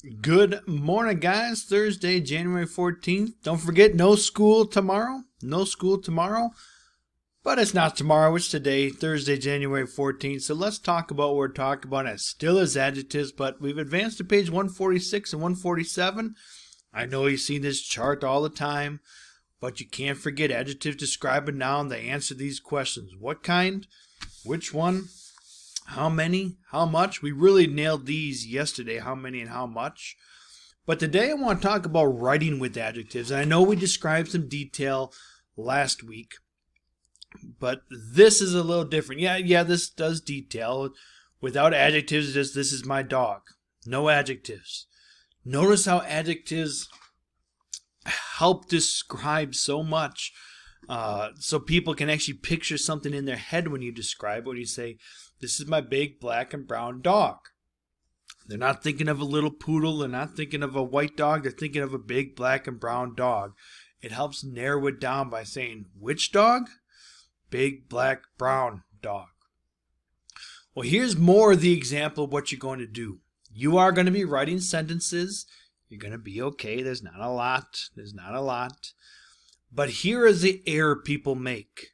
Good morning, guys. Thursday, January 14th. Don't forget, no school tomorrow. No school tomorrow. But it's not tomorrow, it's today, Thursday, January 14th. So let's talk about what we're talking about. It still is adjectives, but we've advanced to page 146 and 147. I know you see this chart all the time, but you can't forget adjectives describe a noun. They answer these questions. What kind? Which one? How many? How much? We really nailed these yesterday, how many and how much. But today I want to talk about writing with adjectives. And I know we described some detail last week, but this is a little different. Yeah, this does detail. Without adjectives, this is my dog. No adjectives. Notice how adjectives help describe so much. So people can actually picture something in their head when you describe it. When you say, this is my big black and brown dog. They're not thinking of a little poodle. They're not thinking of a white dog. They're thinking of a big black and brown dog. It helps narrow it down by saying, which dog? Big black brown dog. Well, here's more of the example of what you're going to do. You are going to be writing sentences. You're going to be okay. There's not a lot. But here is the error people make.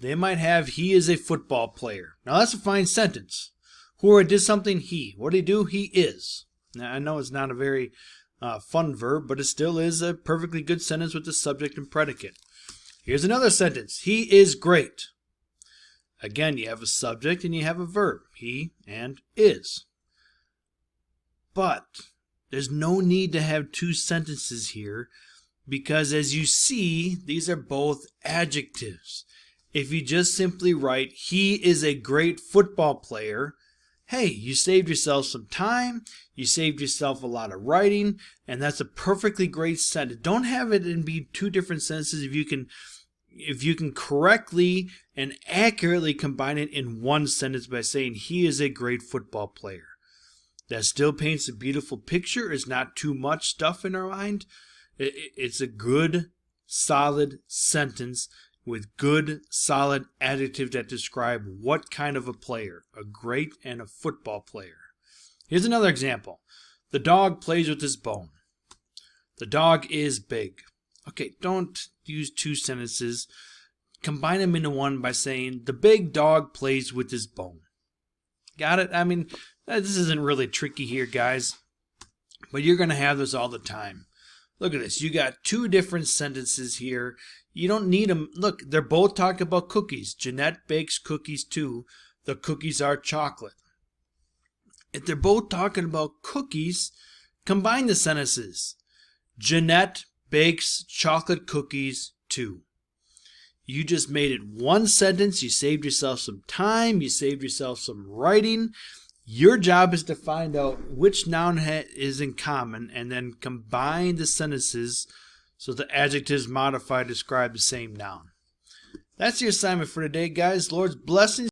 They might have, he is a football player. Now that's a fine sentence. Whoever did something, he. What did he do? He is. Now I know it's not a very fun verb, but it still is a perfectly good sentence with the subject and predicate. Here's another sentence. He is great. Again, you have a subject and you have a verb. He and is. But there's no need to have two sentences here because as you see, these are both adjectives. If you just simply write, he is a great football player, hey, you saved yourself some time, you saved yourself a lot of writing, and that's a perfectly great sentence. Don't have it and be two different sentences if you can correctly and accurately combine it in one sentence by saying, he is a great football player. That still paints a beautiful picture. It's not too much stuff in our mind. It's a good, solid sentence with good, solid adjectives that describe what kind of a player, a great and a football player. Here's another example. The dog plays with his bone. The dog is big. Okay, don't use two sentences. Combine them into one by saying, the big dog plays with his bone. Got it? I mean, this isn't really tricky here, guys, but you're going to have this all the time. Look at this. You got two different sentences here. You don't need them. Look, they're both talking about cookies. Jeanette bakes cookies too. The cookies are chocolate. If they're both talking about cookies, combine the sentences. Jeanette bakes chocolate cookies too. You just made it one sentence. You saved yourself some time. You saved yourself some writing. Your job is to find out which noun is in common and then combine the sentences so the adjectives modify describe the same noun. That's your assignment for today, guys. Lord's blessings.